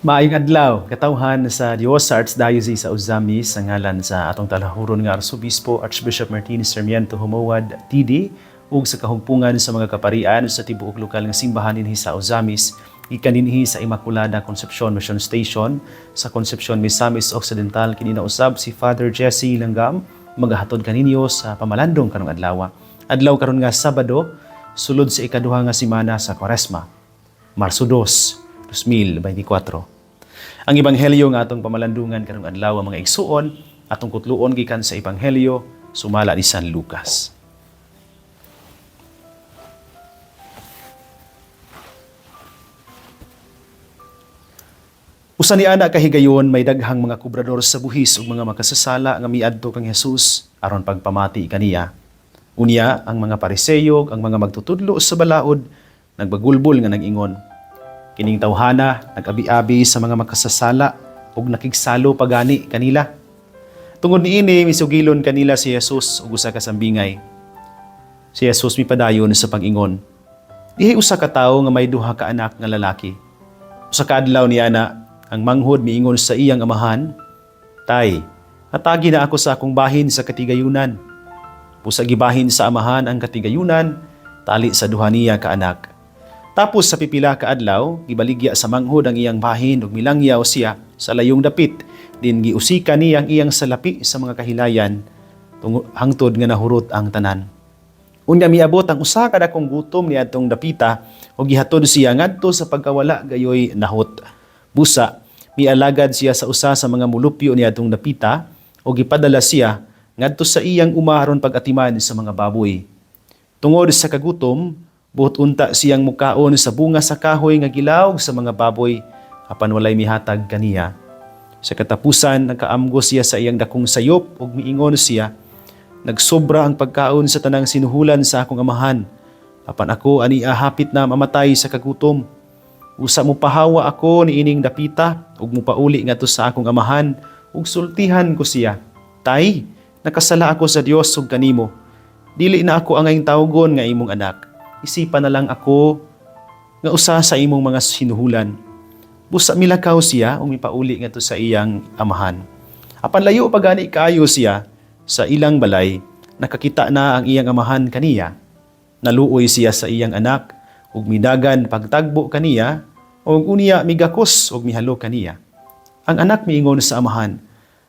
Maayong adlaw, katawhan sa Dios sa Archdiocese sa Ozamis sa ngalan sa atong talahuron nga Arsobispo Archbishop Martin Sarmiento Humawad TD ug sa kahugpungan sa mga kaparian sa tibuok lokal nga simbahan dinhi sa Ozamis gikan dinhi sa Immaculada Concepcion Mission Station sa Concepcion Misamis Occidental kini nausab si Father Jesse Langgam magahatod kaninyo sa pamalandong karong adlaw. Adlaw karon nga Sabado sulod sa ikaduha nga semana sa Kwaresma, Marso 2, 2024. Ang ebanghelyo nga atong pamalandungan karong adlaw mga igsuon atong kutluon gikan sa ebanghelyo sumala ni San Lucas. Usa ni ana kahigayon may daghang mga kubrador sa buhis ug mga makasasala nga miadto kang Hesus aron pagpamati kaniya. Unya ang mga Pariseo ang mga magtutudlo sa balaod nagbagulbol nga nag-ingon. Kining tawhana nag-abi-abi sa mga makasasala ug nakigsalo pagani kanila. Tungod niini misugilon kanila si Jesus ug usa ka sambingay. Si Jesus mipadayon sa pag-ingon. Dihay usa ka tawo nga may duha ka anak nga lalaki. Usa ka adlaw ni ana ang manghod miingon sa iyang amahan, "Tay, hatagi na ako sa akong bahin sa katigayunan." Busa gibahin sa amahan ang katigayunan tali sa duha niya ka anak. Tapos sa pipila ka adlaw, gibaligya sa manghod ang iyang bahin ug milangyaw siya sa layong dapit. Din giusika niya ang iyang salapi sa mga kahilayan hangtod nga nahurot ang tanan. Unya miabot ang usa ka dakong gutom niadtong dapita ug gihatod siya ngadto sa pagkawala gayoy nahot. Busa mialagad siya sa usa sa mga mulupyo niadtong dapita ug gipadala siya ngadto sa iyang uma aron pag-atiman sa mga baboy. Tungod sa kagutom, buot unta siyang mukaon sa bunga sa kahoy nga gilawg sa mga baboy apan walay mihatag kaniya. Sa katapusan nakaamgo siya sa iyang dakong sayop ug miingon siya, "Nagsobra ang pagkaon sa tanang sinuhulan sa akong amahan, apan ako ani hapit na mamatay sa kagutom. Usa mo pahawa ako niining dapita ug mupauli ngadto sa akong amahan ug sultihan ko siya, Tay, nakasala ako sa Dios ug kanimo. Dili na ako angay tawgon nga imong anak. Isipan na lang ako nga usa sa imong mga sinuhulan." Busa milakaw siya ug mipauli ngadto sa iyang amahan. Apan layo pa gani kaayo siya sa ilang balay, nakakita na ang iyang amahan kaniya. Naluoy siya sa iyang anak ug midagan pagtagbo kaniya ug unya migakos ug mihalo kaniya. Ang anak miingon sa amahan,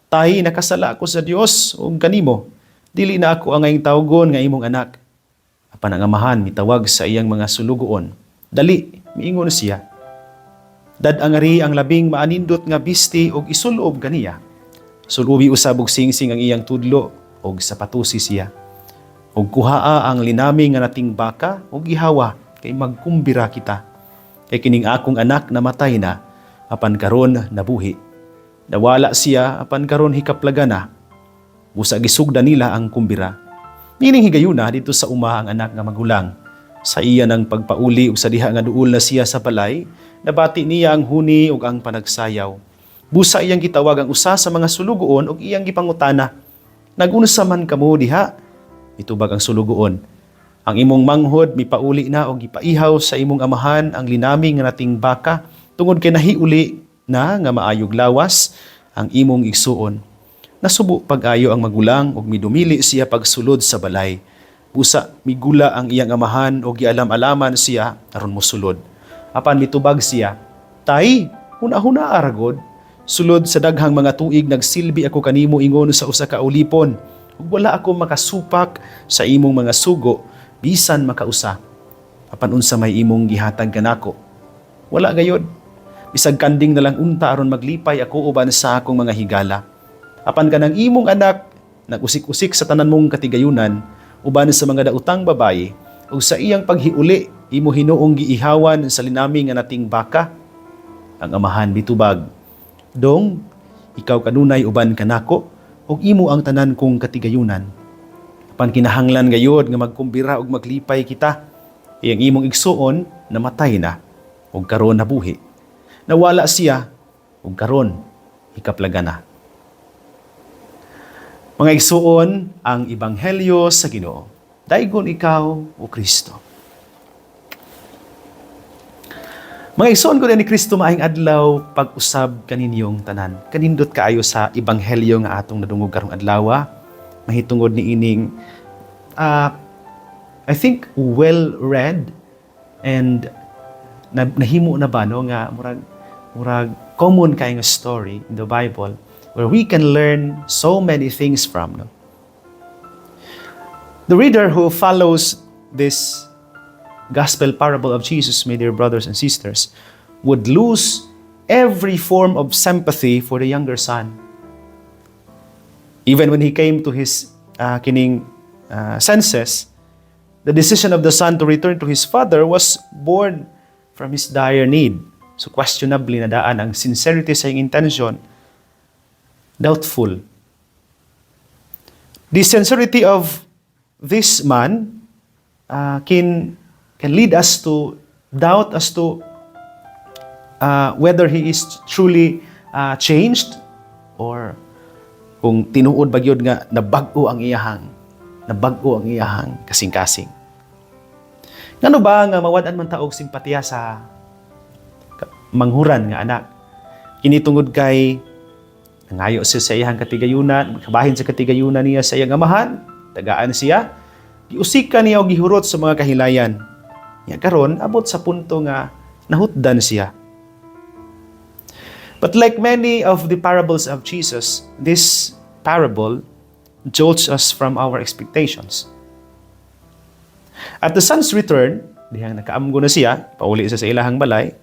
"Tay, nakasala ako sa Dios ug kanimo. Dili na ako angay tawgon nga imong anak." Apan ang amahan mitawag sa iyang mga sulugoon. "Dali," miingon siya. "Dad-angari ang labing maanindot nga bisti ug isulob kaniya." Sulubi usab og singsing ang iyang tudlo ug sapatusi siya. "Ug kuhaa ang linami nga nating baka ug ihawa kay magkumbira kita. Kay kining akong anak namatay na apan karon nabuhi. Nawala siya apan karon hikaplaga na." Busa gisugda nila ang kumbira. Nining higayuna dito sa uma ang anak nga magulang. Sa iya ng pagpauli ug sa diha nga duol na siya sa balay, nabati niya ang huni ug ang panagsayaw. Busa iyang gitawag ang usa sa mga sulugoon ug iyang gipangutana, "Nagunsa man kamo diha?" Mitubag ang sulugoon, "Ang imong manghod mipauli na og gipaihaw sa imong amahan ang linami nga nating baka tungod kay nahiuli na nga maayog lawas ang imong igsuon." Nasubo pag-ayo ang magulang ug midumili siya pagsulod sa balay. Busa migula ang iyang amahan ug gialam-alaman siya aron mosulod. Apan mitubag siya, "Tay, huna-huna aragod. Sulod sa daghang mga tuig nagsilbi ako kanimo ingon sa usa ka ulipon ug wala ako makasupak sa imong mga sugo bisan makausa. Apan unsa may imong gihatag kanako? Wala gayod. Bisag kanding na lang unta aron maglipay ako uban sa akong mga higala. Apan kanang imong anak nag-usik-usik sa tanan mong katigayunan uban sa mga daotang babaye ug sa iyang paghiuli imo hinuong giihawan sa linami nga nating baka." Ang amahan mitubag, "Dong, ikaw kanunay uban kanako ug imo ang tanan kong katigayunan. Apan kinahanglan gayod nga magkumbira ug maglipay kita. Iyang imong igsuon namatay na ug karon nabuhi. Nawala siya ug karon hikaplaga na." Mga igsuon, ang ebanghelyo sa Ginoo. Daigon ikaw, O Kristo. Mga igsoon ko ni Kristo maayong adlaw pag-usab kaninyong tanan. Kanindot kaayo sa ebanghelyo nga atong nadungog karong adlaw. Mahitungod ni ining I think well read and nahimo na ba no nga murag common kay nga story in the Bible where we can learn so many things from, no? The reader who follows this gospel parable of Jesus, my dear brothers and sisters, would lose every form of sympathy for the younger son. Even when he came to his senses, the decision of the son to return to his father was born from his dire need. So questionably nadaan ang sincerity sa iyong intention, doubtful. The sincerity of this man can lead us to doubt as to whether he is truly changed or kung tinuod ba gyud nga nabag-o ang iyahang kasing-kasing. Ngano ba nga mawad-an man taog simpatiya sa manghuran nga anak? Kini tungod kay nangayo siya sa iyang katigayunan, kabahin sa katigayunan niya sa iyang amahan, tagaan siya, giusika niya og gihurot sa mga kahilayan. Ya karon abot sa punto nga nahutdan siya. But like many of the parables of Jesus, this parable jolts us from our expectations. At the son's return, dihang nakaamgo na siya, pauli siya sa ilahang balay,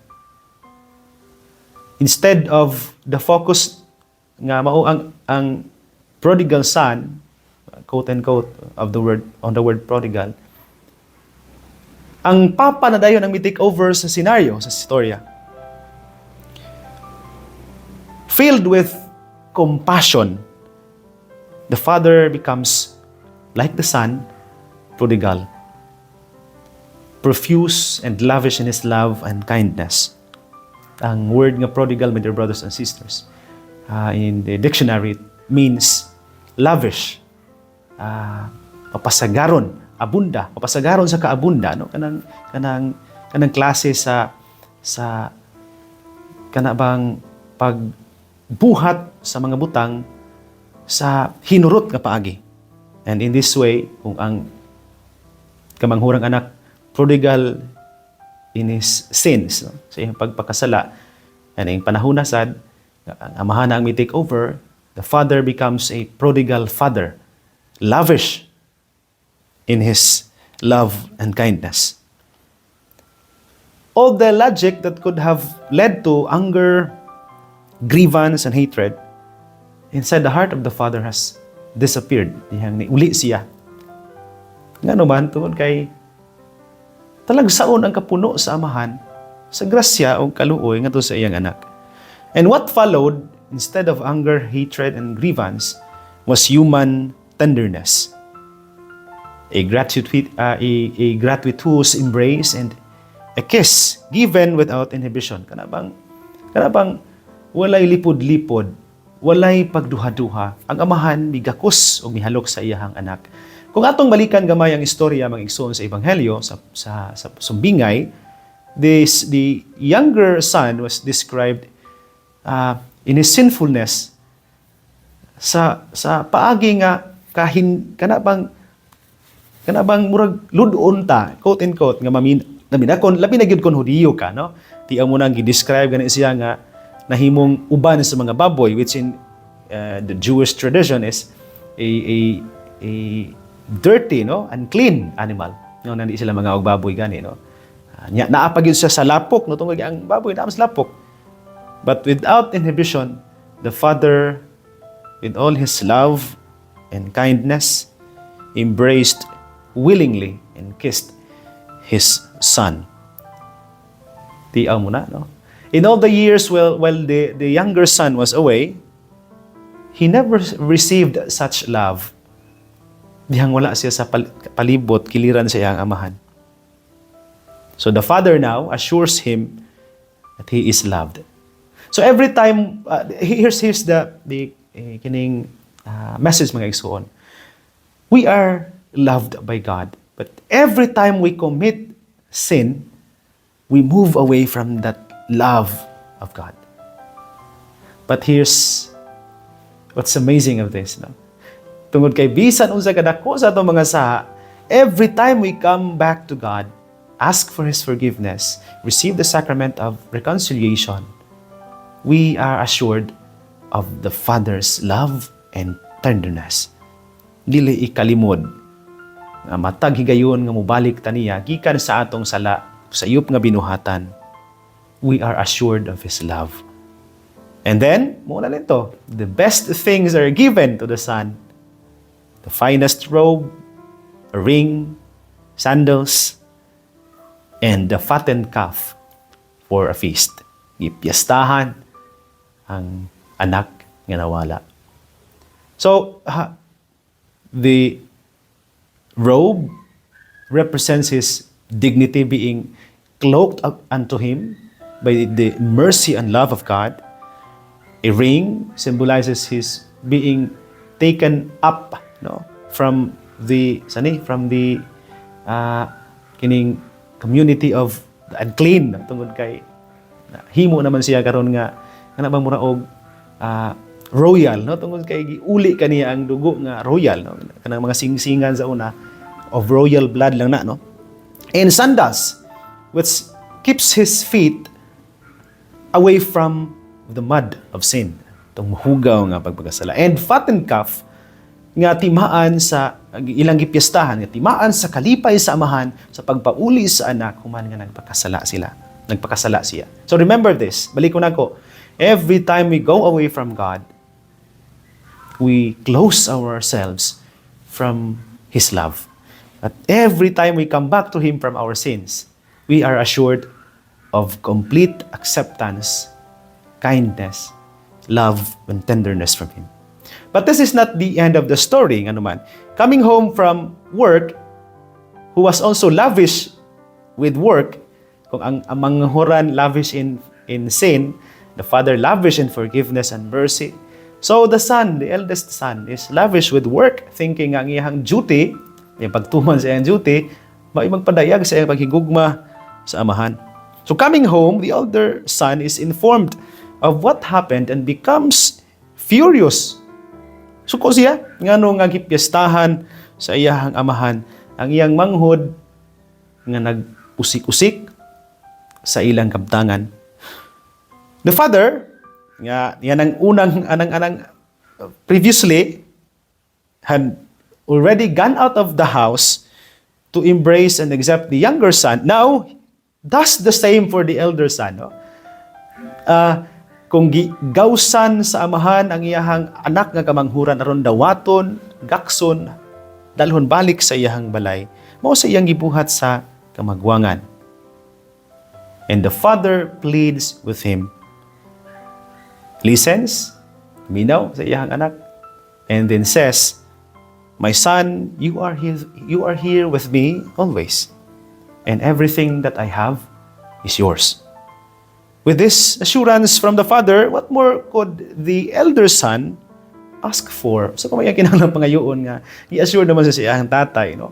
instead of the focus nga mao ang prodigal son, quote and quote of the word prodigal, ang papa na dayon ang mi-take over sa senaryo, sa storya. Filled with compassion, the father becomes like the son, prodigal, profuse and lavish in his love and kindness. Ang word nga prodigal, my dear brothers and sisters, in the dictionary, means lavish, papasagaron, abunda, papasagaron sa kaabunda, no? Kanang klase sa kanabang pagbuhat sa mga butang sa hinurot nga paagi. And in this way, kung ang kamanghurang anak prodigal in his sins, no? Sa iyang pagpakasala, and ang panahon na sad, ang amahan na ang may take over, the father becomes a prodigal father, lavish in his love and kindness. All the logic that could have led to anger, grievance, and hatred inside the heart of the father has disappeared. Dihang niuli siya. Nga naman, tungod kay talagsaon ang kapuno sa amahan sa grasya o kaluoy nga to sa iyang anak. And what followed, instead of anger, hatred, and grievance, was human tenderness. A gratuitous embrace and a kiss given without inhibition. Kanabang walay lipod-lipod, walay pagduha-duha. Ang amahan migakos o mihalok sa iyahang anak. Kung atong balikan gamay ang istorya mga igsoon sa ebanghelyo sa sumbingay, the younger son was described in his sinfulness sa paagi nga kanabang murag ludon ta, quote and quote, nga naminakon labi na gyud kon Hudiyo ka, no? Ti amo nang gi-describe gani siya nga nahimong uban sa mga baboy, which in the Jewish tradition is a dirty, no, unclean animal. No, nandi sila mga og baboy gani, no. Naa pa gyud siya sa lapok, no, tungod ang baboy naa sa lapok. But without inhibition, the father, with all his love and kindness, embraced willingly and kissed his son. Tiaw mo na, no? In all the years while the younger son was away, he never received such love. Dihang wala siya sa palibot, kiliran sa iyang amahan. So the father now assures him that he is loved. So every time, here's the kining message mga igsoon. We are loved by God. But every time we commit sin, we move away from that love of God. But here's what's amazing of this, no? Tungod kay bisan unsa kadako sa atong mga saha, every time we come back to God, ask for His forgiveness, receive the sacrament of reconciliation, we are assured of the Father's love and tenderness. Dili ikalimod nga matag higayon nga mobalik taniya gikan sa atong sala sayop nga binuhatan. We are assured of His love. And then, muna nito, the best things are given to the Son. The finest robe, a ring, sandals, and the fattened calf for a feast. Ipiyastahan ang anak nga nawala. So, the robe represents His dignity being cloaked up unto Him by the mercy and love of God. A ring symbolizes His being taken up, no, from the kining community of the unclean, tungod kay himo naman siya karon nga kana bang mura og royal, no, tungod kay giuli kaniya ang dugo nga royal, no, kanang mga singsingan sa una of royal blood lang na, no. And sandals, which keeps His feet away from the mud of sin, itong mahugaw nga pagpagkasala. And fattened calf, nga timaan sa ilang gipiestahan, nga timaan sa kalipay sa amahan, sa pagpauli sa anak, human nga nagpakasala siya. So remember this, balik ko na ko, every time we go away from God, we close ourselves from His love. At every time we come back to Him from our sins, we are assured of complete acceptance, kindness, love, and tenderness from Him. But this is not the end of the story, nga naman. Coming home from work, who was also lavish with work, kung ang manghuran lavish in sin, the father lavish in forgiveness and mercy. So the son, the eldest son, is lavish with work, thinking ang iyang duty, yung pagtuman sa iyang duty, magpadayag sa iyang paghigugma sa amahan. So coming home, the elder son is informed of what happened and becomes furious. Suko siya, ngano nga gipiestahan sa iyang amahan, ang iyang manghod nga nag-usik-usik sa ilang kabtangan. The father, nga yan ang unang anang previously had already gone out of the house to embrace and accept the younger son. Now, does the same for the elder son, no? Kung gawsan sa amahan ang iyahang anak nga kamanghuran aron dawaton, gakson, dalhon balik sa iyahang balay, mao sa iyang gibuhat sa kamagwangan. And the father pleads with him, listens, minaw sa iyahang anak, and then says, "My son, you are here with me always, and everything that I have is yours." With this assurance from the father, what more could the elder son ask for? So kung may kinahanglan pangayoon nga, i-assure naman sa iyang tatay, no?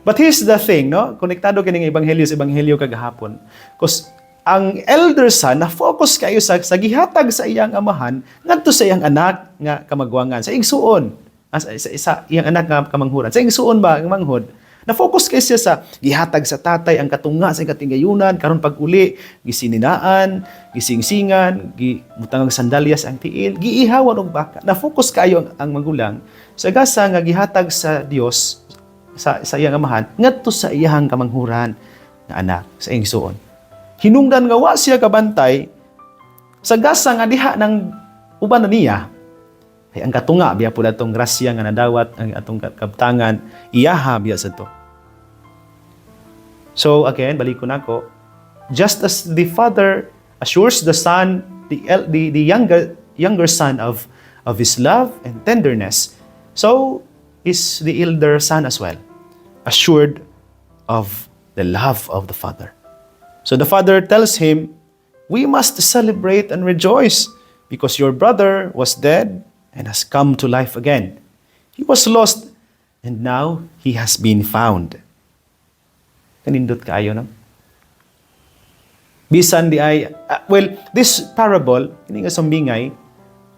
But here's the thing, no? Konektado kining ebanghelyo sa ebanghelyo kagahapon. Because ang elder son na-focus kayo sa gihatag sa iyang amahan ngadto sa iyang anak nga kamagwangan, sa igsuon, sa iyang anak nga kamanghuran. Sa igsuon ba ang manghod? Na-focus kayo siya sa gihatag sa tatay ang katunga sa katingayunan, karon pag-uli, gisininaan, gisingsingan, gimutangang sandalyas ang tiil, giihawan og baka. Na-focus kayo ang magulang sa gasa nga gihatag sa Dios sa iyang amahan ngadto sa iyang kamanghuran nga anak sa iyang igsuon. Hinungdan nga wa siya kabantay sa gasa nga diha ng uban na niya. Ay ang katunga biya pud atong grasya nga nadawat ang atong kabtangan iyaha biya sa to. So again, balik ko nako, just as the father assures the son, the younger son of his love and tenderness, so is the elder son as well, assured of the love of the father. So the father tells him, "We must celebrate and rejoice because your brother was dead and has come to life again. He was lost and now he has been found." Kanindot kaayo, no? Bisan di ay this parable ini nga sambingay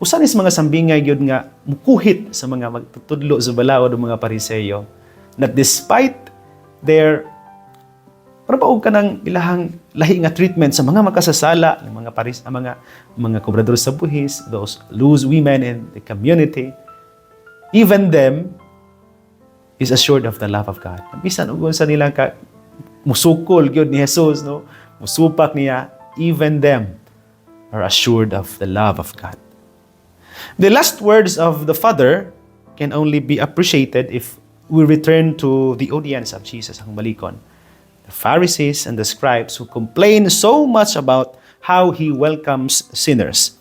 usan is mga sambingay gyud nga mukuhit sa mga magtutudlo sa balaod o mga Pariseyo that despite their parang ka ng ilahang lahi nga treatment sa mga makasasala, ng mga kobrador sa buhis, those loose women in the community, even them is assured of the love of God. Bisan ugon sa nilang musukol gyud ni Jesus, no? Musupak niya, even them are assured of the love of God. The last words of the Father can only be appreciated if we return to the audience of Jesus, ang balikon. The Pharisees and the scribes who complain so much about how He welcomes sinners.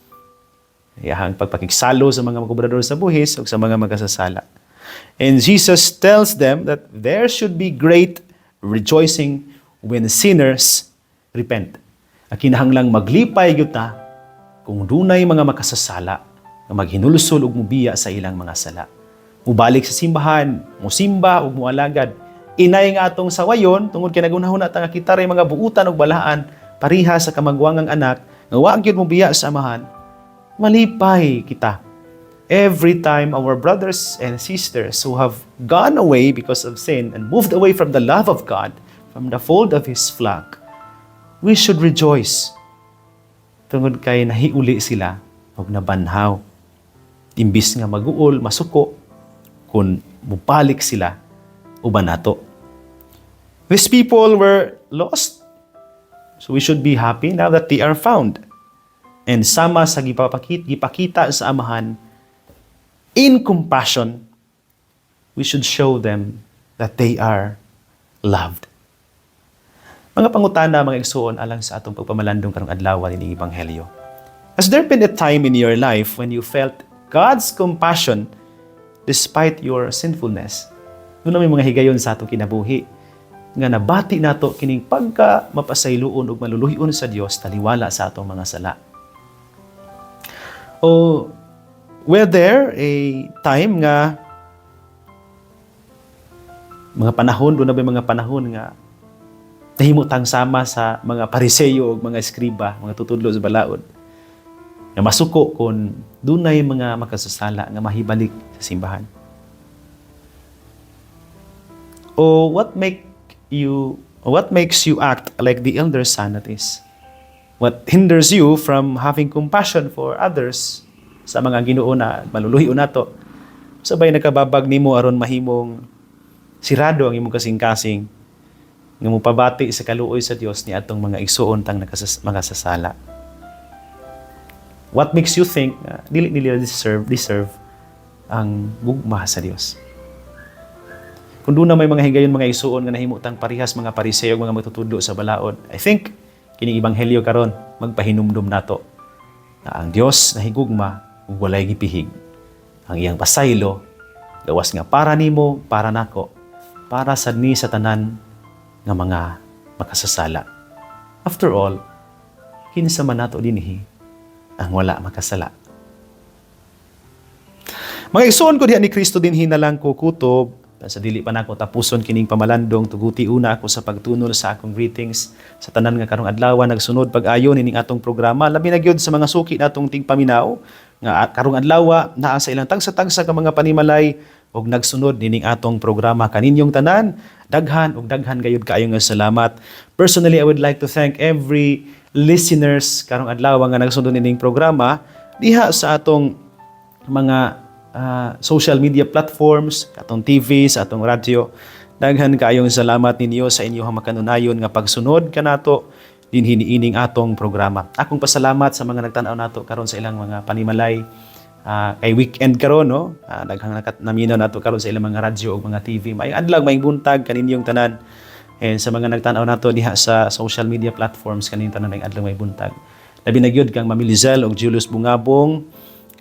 Iyahang pagpakigsalo sa mga kobrador sa buhis o sa mga magkasasala. And Jesus tells them that there should be great rejoicing when sinners repent. Kinahanglang maglipay gyud ta kung dunay mga makasasala nga maghinulsol og mubiya sa ilang mga sala. Mubalik sa simbahan, musimba ug mualagad. Inay nga atong sawayon tungod kay nagunahon ta nga kita ray mga buutan ug balaan pariha sa kamagwangang anak nga wa gyud mubiya sa amahan. Malipay kita. Every time our brothers and sisters who have gone away because of sin and moved away from the love of God, from the fold of His flock, we should rejoice. Tungod kay nahiuli sila og nabanhaw. Imbis nga maguol, masuko, kung mupalik sila, uban nato. These people were lost, so we should be happy now that they are found. And sama sa gipakita sa amahan, in compassion, we should show them that they are loved. Mga pangutana, mga igsuon alang sa atong pagpamalandong karong adlaw ni Ebanghelyo. Has there been a time in your life when you felt God's compassion despite your sinfulness? Doon na may mga higayon sa atong kinabuhi nga nabati nato kining pagka mapasayloon ug maluluhion sa Dios taliwala sa atong mga sala. O were there a time nga mga panahon, doon na ba mga panahon nga nahimutang sama sa mga Pariseyo ug mga eskriba, mga tutudlo sa balaod, nga masuko kung dunay mga makasasala nga mahibalik sa simbahan? O what makes you act like the elder son that is? What hinders you from having compassion for others sa mga Ginoo na maluluhion nato? Sabay nakababag nimo aron mahimong sirado ang imong kasing-kasing nga mopabati sa kaluoy sa Dios ni atong mga igsuon tang makasasala. What makes you think dili nila deserve ang gugma sa Dios? Kung doon na may mga higayon, mga igsuon nga nahimutang parihas mga Pariseo, mga magtutudlo sa balaod, I think kining Ebanghelyo karon magpahinumdum nato na ang Dios nahigugma ug walay gipihig. Ang iyang pasaylo gawas nga para nimo, para nako, para sad ni sa tanan nga mga makasasala. After all, kinsa man nato dinhi ang wala makasala. Mga igsuon ko diha ni Kristo dinhi na lang ko kutob. Sa dili pa nako tapuson kining pamalandong, tuguti una ako sa pagtunol sa akong greetings sa tanan nga karong adlaw nagsunod pag-ayo nining atong programa. Labi na gyud sa mga suki natong tingpaminaw nga karong adlaw naa sa ilang tagsa-tagsa ka mga panimalay og nagsunod nining atong programa kaninyong tanan. Daghan gayud kaayo nga salamat. Personally, I would like to thank every listeners karong adlaw nga nagsunod nining programa diha sa atong mga social media platforms, atong TV, sa atong radyo. Daghan kaayong salamat ninyo sa inyong makanunayon nga pagsunod kanato dinhi niining atong programa. Akong pasalamat sa mga nagtan-aw nato karon sa ilang mga panimalay. Kay weekend karon, no? Daghang naminaw nato karon sa ilang mga radyo ug mga TV. May adlaw, may buntag kaninyong tanan. And sa mga nagtan-aw nato diha sa social media platforms kaninyong tanan may adlaw, may buntag. Labi na gyud kang Mami Lizelle ug Julius Bungabong,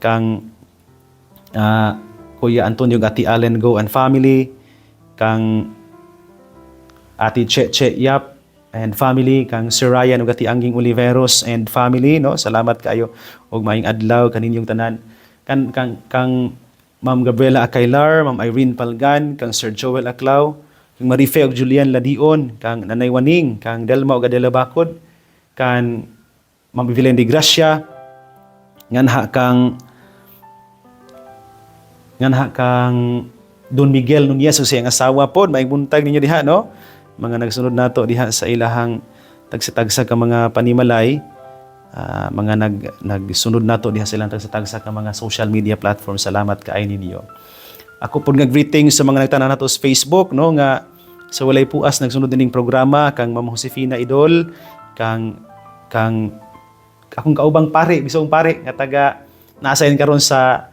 kang Kuya Antonio Gati Allen Go and family, kang Ati Che Yap and family, kang Sir Ryan ug Ati Angging Oliveros and family, no? Salamat kayo og maayong adlaw kaninyong tanan. Kang Ma'am Gabriela Acailar, Ma'am Irene Palgan, kang Sir Joel Aclao, kang Marife ug Julian Ladion, kang Nanay Waning, kang Delma ug Adela Bakod, kan Ma'am Evelyn de Gracia, nganha kang Don Miguel Nunez sa iyang asawa pod, maayong buntag ninyo diha, no? Mga nagsunod nato diha sa ilahang tagsa-tagsa ka mga panimalay, mga nagsunod nato diha sa ilang tagsa-tagsa ka mga social media platform. Salamat kaay ninyo. Ako pod nga greeting sa mga nagtanan nato sa Facebook, no, nga sa walay puas nagsunod dining programa, kang Ma'am Josefina Idol, kang akong kaubang pare, bisong pare nga taga na-assign karon sa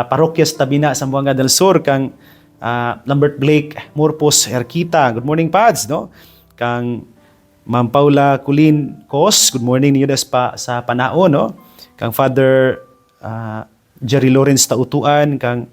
Parokya Tabina sa Zamboanga del Sur, kang Lambert Blake Morpos Erquita. Good morning, Pads, no? Kang Ma'am Paula Culin Cos, good morning niyo sa Panao, no? Kang Father Jerry Lawrence Tautuan, kang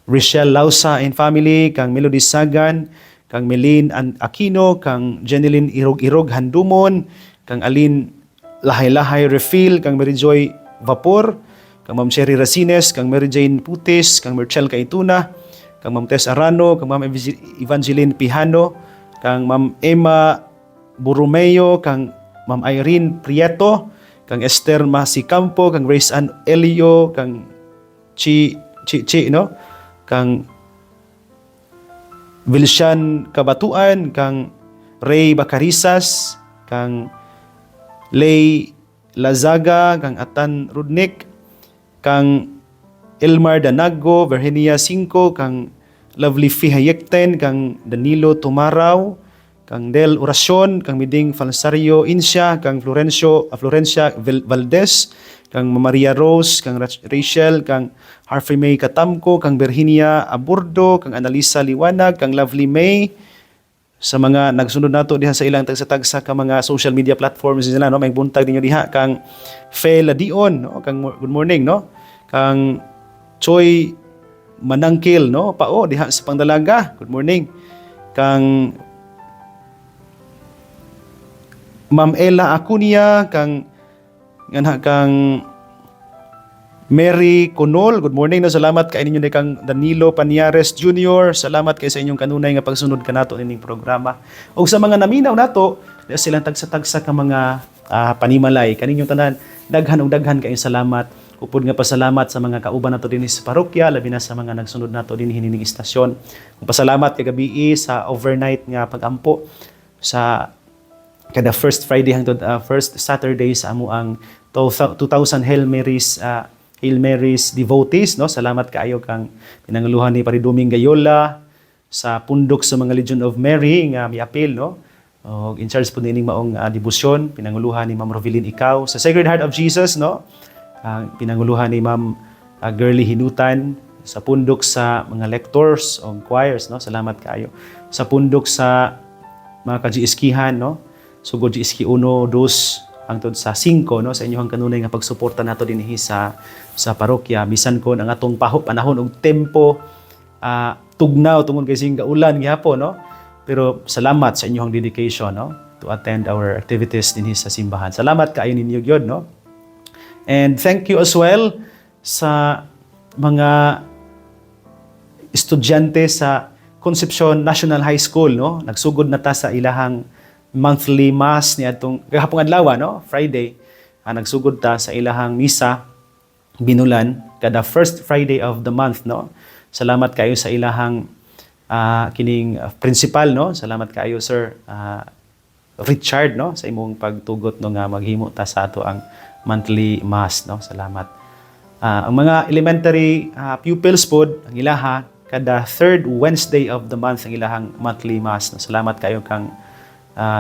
Richelle Lausa and family, kang Melody Sagan, kang Melin Aquino, kang Jeneline Irog-Irog Handumon, kang Alin Lahay-Lahay Refill, kang Mary Joy Vapor, kang Ma'am Sherry Racines, kang Mary Jane Putis, kang Merchel Kaituna, kang Ma'am Tess Arano, kang Ma'am Evangeline Pihano, kang Ma'am Emma Borromeo, kang Ma'am Irene Prieto, kang Esther Masicampo, kang Grace Ann Elio, kang Chi, no? Kang Vilshan Kabatuan, kang Ray Bacarisas, kang Lay Lazaga, kang Atan Rudnik, kang Elmar Danago, Virginia Cinco, kang Lovely Fihayekten, kang Danilo Tumaraw, kang Del Oracion, kang Miding Falsario Insya, kang Florencia Valdez, kang Maria Rose, kang Rachel, kang Harvey May Katamko, kang Virginia Aburdo, kang Analisa Liwanag, kang Lovely May, sa mga nagsunod nato diha sa ilang tagsa-tagsa ka mga social media platforms nila, no? May buntag ninyo diha, kang Fe Ladion, no? Kang good morning, no? Kang Choi Manangkil, no? Pao diha sa Pangdalaga, good morning. Kang Ma'am Ella Acunia, kang Mary Conol, good morning, no? Salamat kay ninyo ni kang Danilo Paniares Jr. Salamat kay sa inyong kanunay nga pagsunod kanato ining programa. O sa mga naminaw nato, silang tagsa-tagsa ka mga panimalay kaninyong tanan, daghan kayong salamat. Upod nga pasalamat sa mga kauban nato dinhi sa parokya, labi na sa mga nagsunod nato dinhi hining istasyon. Pasalamat kay gabi sa overnight nga pagampo sa kada first Friday hangtod first Saturday sa amo ang 2000 Hail Marys devotees, no? Salamat kaayo kang pinanguluhan ni Pariduming Gayola sa pundok sa mga Legion of Mary nga miapil, no? In charge po nining maong debosyon, pinanguluhan ni Ma'am Rovilin Ikaw sa Sacred Heart of Jesus, no? Pinanguluhan ni Ma'am Girly Hinutan sa pundok sa mga lectors o choirs, no? Salamat kaayo sa pundok sa mga ka-GSK-han, no? Sugod GSK 1, 2 hangtod sa 5, no, sa inyong kanunay nga pagsuporta nato dinhi sa parokya, bisan kon ang atong panahon og tempo tugnaw tungod kay sing kaulan gihapon, no, pero salamat sa inyong dedication, no, to attend our activities dinhi sa simbahan. Salamat kaayo ninyo gyud, no, and thank you as well sa mga estudyante sa Concepcion National High School, no, nagsugod na ta sa ilahang monthly mass ni atong gahapon adlaw, no, Friday, nagsugod ta sa ilahang misa binulan kada first Friday of the month, no. Salamat kayo sa ilahang kining principal, no. Salamat kayo Sir Richard, no, sa imong pagtugot no nga maghimo ta sa ato ang monthly mass, no. Salamat. Ang mga elementary pupils pod ang ilaha kada third Wednesday of the month ang ilahang monthly mass, no. Salamat kayo kang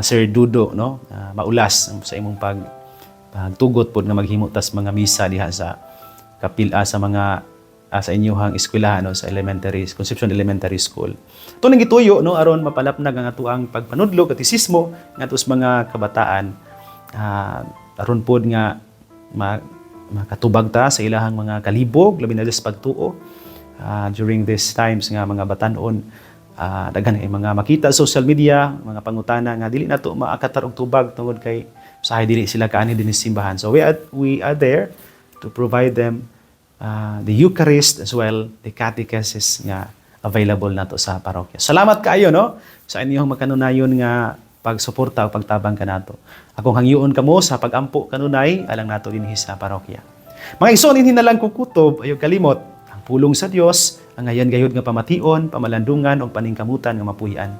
Sir Dudo, no, maulas sa imong pagtugot pod nga maghimo tas mga misa diha sa kapila sa mga sa inyong eskwelahan, no, sa Concepcion Elementary School. Ito nang gituyo, no, aron mapalapnag ang atuang pagpanudlo katisismo ngadto sa mga kabataan, aron pod nga makatubag ta sa ilahang mga kalibog labi na sa pagtuo during these times nga mga batan-on. Daghan ay mga makita sa social media, mga pangutana nga dili nato maakatar og tubag tungod kay usahay dili sila kaani dinhi sa simbahan. So we are there to provide them the Eucharist as well, the catechesis nga available nato sa parokya. Salamat kaayo, no, sa inyong makanunayon nga pagsuporta o pagtabang kanato. Akong hangyoon kamo sa pagampo kanunay alang nato dinhi sa parokya. Mga igsoon, hinalang kukutob ayo kalimot ang pulong sa Dios, ang ayan gayud nga pamation, pamalandungan o paningkamutan nga mapuy-an.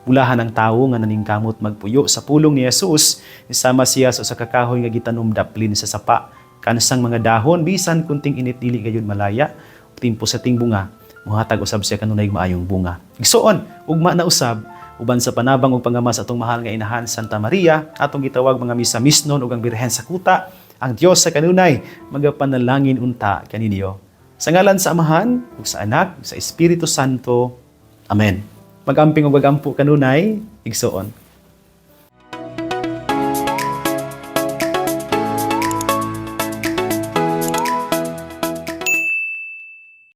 Ulahan ang tawo nga naningkamot magpuyo sa pulong ni Jesus, isama siya sa kakahoy nga gitanom daplin sa sapa, kansang mga dahon bisan kunting init dili gayud malaya, timpo sa ting bunga, muhatag usab siya kanunay maayong bunga. Igsoon, ugma na usab uban sa panabang ug pangamas atong mahal nga inahan Santa Maria, atong gitawag mga misa misnon ug ang Birhen sa kuta, ang Dios sa kanunay magapanalangin unta kaninyo. Sa ngalan sa Amahan ug sa Anak ug sa Espiritu Santo. Amen. Magamping ug gagampo kanunay, igsoon.